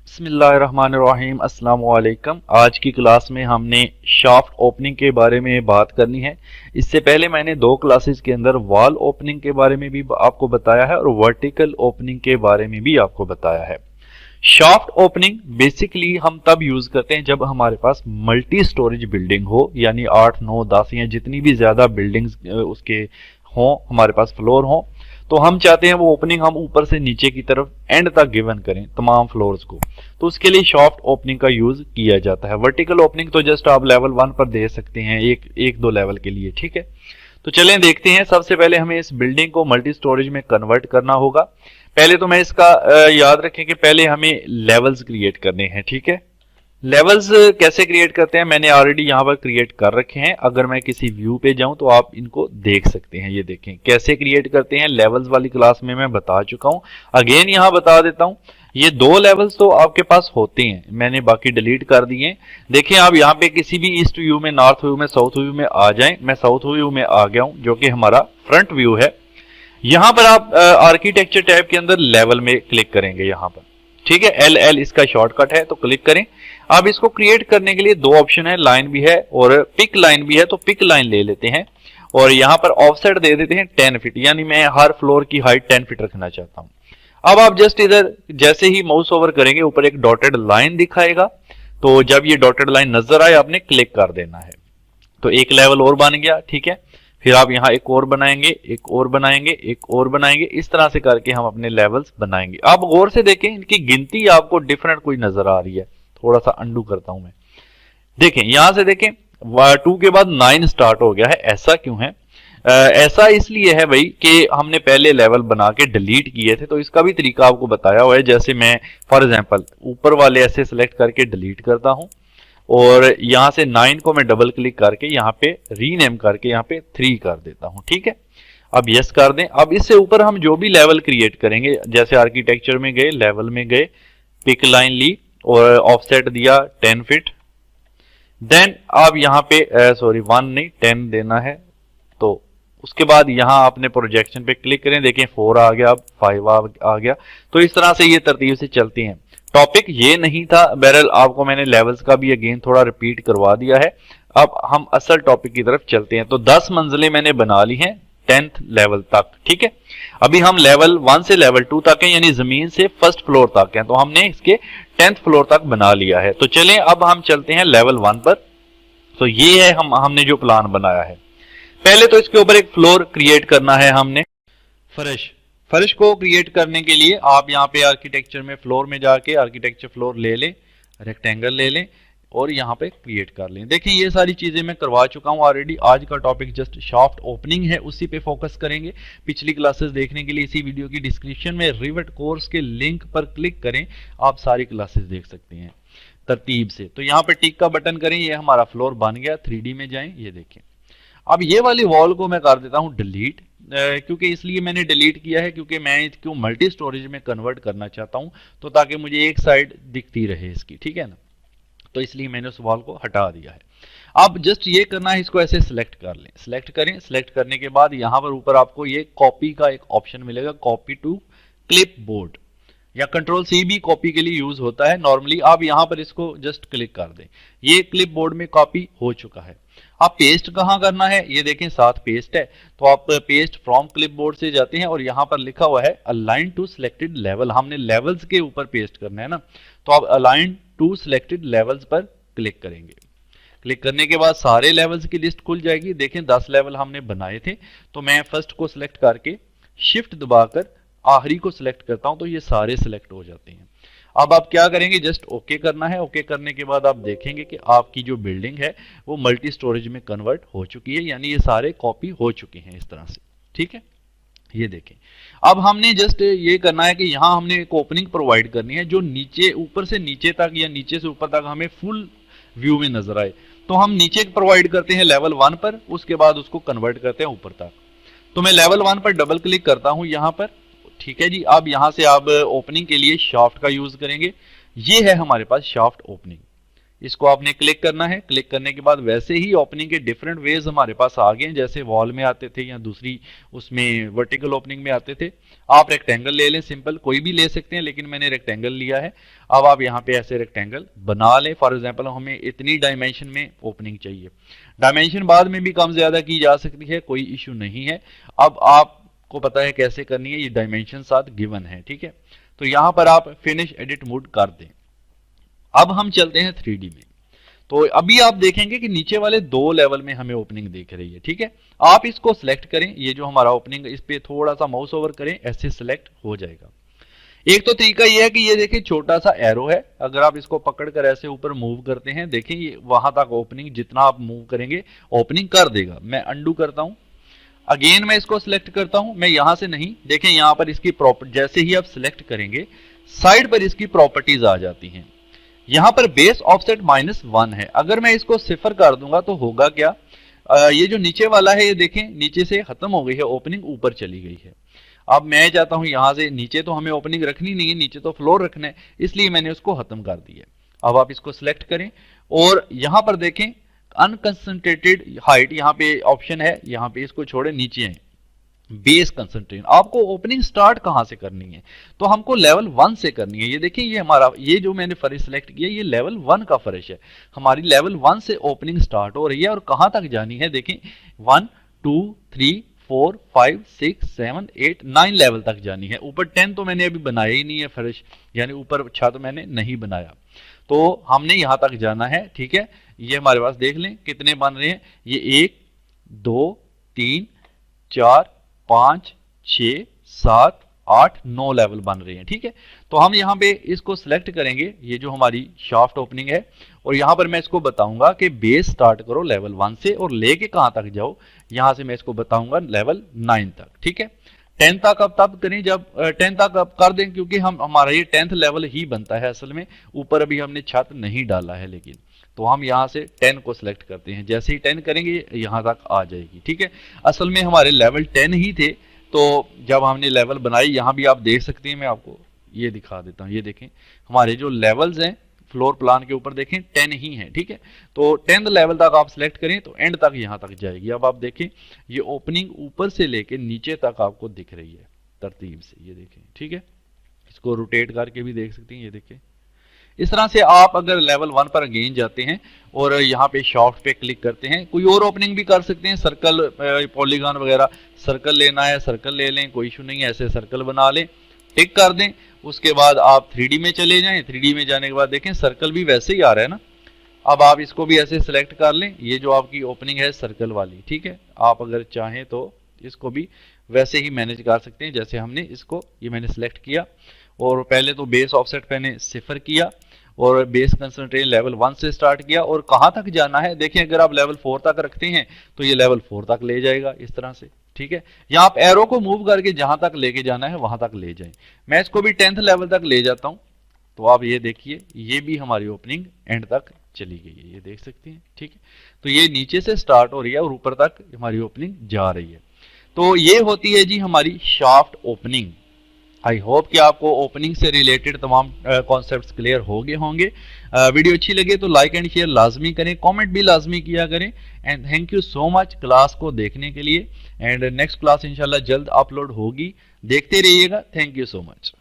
बिस्मिल्लाहिर्रहमानिर्रहीम अस्सलाम वालेकुम। आज की क्लास में हमने शाफ्ट ओपनिंग के बारे में बात करनी है। इससे पहले मैंने दो क्लासेस के अंदर वॉल ओपनिंग के बारे में भी आपको बताया है और वर्टिकल ओपनिंग के बारे में भी आपको बताया है। शाफ्ट ओपनिंग बेसिकली हम तब यूज करते हैं जब हमारे पास मल्टी स्टोरेज बिल्डिंग हो, यानी 8, 9, 10 या जितनी भी ज्यादा बिल्डिंग्स उसके हों, हमारे पास फ्लोर हो, तो हम चाहते हैं वो ओपनिंग हम ऊपर से नीचे की तरफ एंड तक गिवन करें तमाम फ्लोर्स को। तो उसके लिए शाफ्ट ओपनिंग का यूज किया जाता है। वर्टिकल ओपनिंग तो जस्ट आप लेवल 1 पर दे सकते हैं, एक दो लेवल के लिए, ठीक है। तो चलें देखते हैं। सबसे पहले हमें इस बिल्डिंग को मल्टी स्टोरेज में कन्वर्ट करना होगा। पहले तो मैं इसका याद रखें कि पहले हमें लेवल्स क्रिएट करने हैं, ठीक है। लेवल्स कैसे क्रिएट करते हैं मैंने ऑलरेडी यहाँ पर क्रिएट कर रखे हैं। अगर मैं किसी व्यू पे जाऊं तो आप इनको देख सकते हैं। ये देखें कैसे क्रिएट करते हैं, लेवल्स वाली क्लास में मैं बता चुका हूं। अगेन यहाँ बता देता हूं, ये दो लेवल्स तो आपके पास होते हैं, मैंने बाकी डिलीट कर दिए। देखें आप यहाँ पे किसी भी ईस्ट व्यू में, नॉर्थ व्यू में, साउथ व्यू में आ जाएं। मैं साउथ व्यू में आ गया हूं जो कि हमारा फ्रंट व्यू है। यहां पर आप आर्किटेक्चर टैब के अंदर लेवल में क्लिक करेंगे यहां पर, ठीक है। LL इसका शॉर्टकट है, तो क्लिक करें। अब इसको क्रिएट करने के लिए दो ऑप्शन है, लाइन भी है और पिक लाइन भी है। तो पिक लाइन ले लेते हैं और यहां पर ऑफसेट दे देते हैं 10 फीट, यानी मैं हर फ्लोर की हाइट 10 फीट रखना चाहता हूं। अब आप जस्ट इधर जैसे ही माउस ओवर करेंगे ऊपर एक डॉटेड लाइन दिखाएगा, तो जब ये डॉटेड लाइन नजर आए आपने क्लिक कर देना है। तो एक लेवल और बन गया, ठीक है। फिर आप यहाँ एक और बनाएंगे, एक और बनाएंगे, एक और बनाएंगे। इस तरह से करके हम अपने लेवल्स बनाएंगे। आप गौर से देखें, इनकी गिनती आपको डिफरेंट कोई नजर आ रही है। थोड़ा सा अंडू करता हूं मैं। देखें यहां से देखें 2 के बाद 9 स्टार्ट हो गया है। ऐसा क्यों है? ऐसा इसलिए है भाई कि हमने पहले लेवल बना के डिलीट किए थे। तो इसका भी तरीका आपको बताया हुआ है। जैसे मैं फॉर एग्जांपल ऊपर वाले ऐसे सिलेक्ट करके डिलीट करता हूं और यहां से 9 को मैं डबल क्लिक करके यहां पे रीनेम करके यहां पे 3 कर देता हूं, ठीक है। अब यस कर दें। अब इससे ऊपर हम जो भी लेवल क्रिएट करेंगे, जैसे आर्किटेक्चर में गए, लेवल में गए, पिक लाइन ली और ऑफसेट दिया 10 फीट। देन अब यहां पे 1 नहीं 10 देना है। तो उसके बाद यहां आपने प्रोजेक्शन पे क्लिक करें, देखें 4 आ गया, अब 5 आ गया। तो इस तरह से ये तरतीब से चलती हैं। टॉपिक ये नहीं था, बहरहाल आपको मैंने लेवल्स का भी अगेन थोड़ा रिपीट करवा दिया है। अब हम असल टॉपिक की तरफ चलते हैं। तो 10 मंजिलें मैंने बना ली हैं 10th लेवल तक, ठीक है। अभी हम लेवल 1 से लेवल 2 तक हैं, यानी जमीन से फर्स्ट फ्लोर तक हैं। तो हमने इसके 10th फ्लोर तक बना लिया है। तो चलें अब हम चलते हैं लेवल 1 पर। तो ये है हमने जो प्लान बनाया है। पहले तो इसके ऊपर एक फ्लोर क्रिएट करना है हमने। फर्श फर्श को क्रिएट करने के लिए आप यहाँ पे आर्किटेक्चर में फ्लोर में जाके आर्किटेक्चर फ्लोर ले लें, रेक्टेंगल ले लें और यहाँ पे क्रिएट कर लें। देखिए ये सारी चीजें मैं करवा चुका हूँ ऑलरेडी। आज का टॉपिक जस्ट शाफ्ट ओपनिंग है, उसी पे फोकस करेंगे। पिछली क्लासेस देखने के लिए इसी वीडियो की डिस्क्रिप्शन में रिवेट कोर्स के लिंक पर क्लिक करें, आप सारी क्लासेस देख सकते हैं तरतीब से। तो यहाँ पे टिक का बटन करें, ये हमारा फ्लोर बन गया। 3D में जाएं, ये देखें। अब ये वाली वॉल को मैं कर देता हूं डिलीट, क्योंकि इसलिए मैंने डिलीट किया है क्योंकि मैं इसको मल्टी स्टोरेज में कन्वर्ट करना चाहता हूं, तो ताकि मुझे एक साइड दिखती रहे इसकी, ठीक है ना। तो इसलिए मैंने उस वॉल को हटा दिया है। अब जस्ट ये करना है, इसको ऐसे सिलेक्ट कर लें। सिलेक्ट करें, सिलेक्ट करने के बाद यहां पर ऊपर आपको ये कॉपी का एक ऑप्शन मिलेगा, कॉपी टू क्लिप बोर्ड या कंट्रोल सी भी कॉपी के लिए यूज होता है नॉर्मली। आप यहां पर इसको जस्ट क्लिक कर दें, ये क्लिप बोर्ड में कॉपी हो चुका है। आप पेस्ट कहां करना है, ये देखें साथ पेस्ट है। तो आप पेस्ट फ्रॉम क्लिपबोर्ड से जाते हैं और यहां पर लिखा हुआ है अलाइन टू सिलेक्टेड लेवल। हमने लेवल्स के ऊपर पेस्ट करना है ना, तो आप अलाइन टू सिलेक्टेड लेवल्स पर क्लिक करेंगे। क्लिक करने के बाद सारे लेवल्स की लिस्ट खुल जाएगी। देखें 10 लेवल हमने बनाए थे। तो मैं फर्स्ट को सिलेक्ट करके शिफ्ट दबाकर आखिरी को सिलेक्ट करता हूं, तो ये सारे सिलेक्ट हो जाते हैं। अब आप क्या करेंगे, जस्ट ओके करना है। ओके करने के बाद आप देखेंगे कि आपकी जो बिल्डिंग है वो मल्टी स्टोरेज में कन्वर्ट हो चुकी है, यानी ये सारे कॉपी हो चुके हैं इस तरह से, ठीक है। ये देखें। अब हमने जस्ट ये करना है कि यहां हमने एक ओपनिंग प्रोवाइड करनी है जो नीचे ऊपर से नीचे तक या नीचे से ऊपर तक हमें फुल व्यू में नजर आए। तो हम नीचे प्रोवाइड करते हैं लेवल 1 पर, उसके बाद उसको कन्वर्ट करते हैं ऊपर तक। तो मैं लेवल 1 पर डबल क्लिक करता हूं यहां पर, ठीक है जी। अब यहां से आप ओपनिंग के लिए शाफ्ट का यूज करेंगे। ये है हमारे पास शाफ्ट ओपनिंग, इसको आपने क्लिक करना है। क्लिक करने के बाद वैसे ही ओपनिंग के डिफरेंट वेज हमारे पास आ गए हैं, जैसे वॉल में आते थे या दूसरी उसमें वर्टिकल ओपनिंग में आते थे। आप रेक्टेंगल ले लें, सिंपल कोई भी ले सकते हैं, लेकिन मैंने रेक्टेंगल लिया है। अब आप यहाँ पे ऐसे रेक्टेंगल बना लें। फॉर एग्जाम्पल हमें इतनी डायमेंशन में ओपनिंग चाहिए, डायमेंशन बाद में भी कम ज्यादा की जा सकती है, कोई इशू नहीं है। अब आपको पता है कैसे करनी है, ये डायमेंशन साथ गिवन है, ठीक है। तो यहां पर आप फिनिश एडिट मोड कर दें। अब हम चलते हैं 3D में। तो अभी आप देखेंगे कि नीचे वाले 2 लेवल में हमें ओपनिंग दिख रही है, ठीक है। आप इसको सिलेक्ट करें, ये जो हमारा ओपनिंग, इस पे थोड़ा सा माउस ओवर करें, ऐसे सिलेक्ट हो जाएगा। एक तो तरीका ये है कि ये देखिए छोटा सा एरो है, अगर आप इसको पकड़कर ऐसे ऊपर मूव करते हैं, देखें ये वहां तक ओपनिंग, जितना आप मूव करेंगे ओपनिंग कर देगा। मैं अंडू करता हूं, अगेन मैं इसको सिलेक्ट करता हूं। मैं यहां से नहीं, देखें यहां पर इसकी प्रॉपर्टी, जैसे ही आप सिलेक्ट करेंगे साइड पर इसकी प्रॉपर्टीज आ जाती हैं। यहां पर बेस ऑफसेट -1 है, अगर मैं इसको 0 कर दूंगा तो होगा क्या, ये जो नीचे वाला है ये देखें नीचे से खत्म हो गई है, ओपनिंग ऊपर चली गई है। अब मैं चाहता हूं यहां से नीचे, तो हमें ओपनिंग रखनी नहीं है, नीचे तो फ्लोर रखना है, इसलिए मैंने उसको खत्म कर दिया। अब आप इसको सिलेक्ट करें और यहां पर देखें अनकंसंट्रेटेड हाइट, यहां पे ऑप्शन है, यहां पे इसको छोड़े, नीचे है बेस कंसंट्रेट। आपको ओपनिंग स्टार्ट कहां से करनी है, तो हमको लेवल 1 से करनी है। ये देखिए ये हमारा, ये जो मैंने फर्श सिलेक्ट किया ये लेवल 1 का फर्श है, हमारी लेवल 1 से ओपनिंग स्टार्ट हो रही है। और कहां तक जानी है, देखें 1 2 3 4 5 6 7 8 9 लेवल तक जानी है। ऊपर 10 तो मैंने अभी बनाया ही नहीं है फर्श, यानी ऊपर छत मैंने नहीं बनाया, तो हमने यहां तक जाना है, ठीक है। ये हमारे पास देख लें कितने बन रहे हैं, ये 1 2 3 4 5 6 7 8 9 लेवल बन रहे हैं, ठीक है। तो हम यहाँ पे इसको सिलेक्ट करेंगे, ये जो हमारी शाफ्ट ओपनिंग है, और यहाँ पर मैं इसको बताऊंगा कि बेस स्टार्ट करो लेवल 1 से और लेके कहां तक जाओ, यहां से मैं इसको बताऊंगा लेवल 9 तक, ठीक है। 10 तक अब तब करें जब 10 तक अब कर दें, क्योंकि हमारा ये 10th लेवल ही बनता है असल में, ऊपर अभी हमने छत नहीं डाला है। लेकिन तो हम यहाँ से 10 को सिलेक्ट करते हैं, जैसे ही 10 करेंगे यहाँ तक आ जाएगी, ठीक है। असल में हमारे लेवल 10 ही थे, तो जब हमने लेवल बनाई, यहाँ भी आप देख सकते हैं, मैं आपको ये दिखा देता हूँ, ये देखें हमारे जो लेवल्स हैं फ्लोर प्लान के ऊपर देखें 10 ही है, ठीक है। तो 10th लेवल तक आप सिलेक्ट करें तो एंड तक यहाँ तक जाएगी। अब आप देखें ये ओपनिंग ऊपर से लेके नीचे तक आपको दिख रही है तरतीब से, ये देखें, ठीक है। इसको रोटेट करके भी देख सकते हैं, ये देखें। इस तरह से आप अगर लेवल 1 पर अगेन जाते हैं और यहाँ पे शाफ्ट पे क्लिक करते हैं, कोई और ओपनिंग भी कर सकते हैं, सर्कल पॉलीगॉन वगैरह, सर्कल लेना है सर्कल ले लें, कोई इशू नहीं है, ऐसे सर्कल बना लें, टिक कर दें। उसके बाद आप 3D में चले जाएं, 3D में जाने के बाद देखें सर्कल भी वैसे ही आ रहा है ना। अब आप इसको भी ऐसे सिलेक्ट कर लें, ये जो आपकी ओपनिंग है सर्कल वाली, ठीक है। आप अगर चाहें तो इसको भी वैसे ही मैनेज कर सकते हैं, जैसे हमने इसको, ये मैंने सिलेक्ट किया और पहले तो बेस ऑफसेट मैंने 0 किया और बेस कंसंट्रेट लेवल 1 से स्टार्ट किया, और कहां तक जाना है देखें, अगर आप लेवल 4 तक रखते हैं तो ये लेवल 4 तक ले जाएगा इस तरह से, ठीक है। या आप एरो को मूव करके जहां तक लेके जाना है वहां तक ले जाएं। मैं इसको भी 10th लेवल तक ले जाता हूं, तो आप ये देखिए ये भी हमारी ओपनिंग एंड तक चली गई है, ये देख सकते हैं, ठीक है। तो ये नीचे से स्टार्ट हो रही है और ऊपर तक हमारी ओपनिंग जा रही है। तो ये होती है जी हमारी शाफ्ट ओपनिंग। आई होप कि आपको ओपनिंग से रिलेटेड तमाम कॉन्सेप्ट्स क्लियर हो गए होंगे। वीडियो अच्छी लगे तो लाइक एंड शेयर लाजमी करें, कमेंट भी लाजमी किया करें। And thank you so much class को देखने के लिए। एंड नेक्स्ट क्लास इंशाल्लाह जल्द अपलोड होगी, देखते रहिएगा। Thank you so much.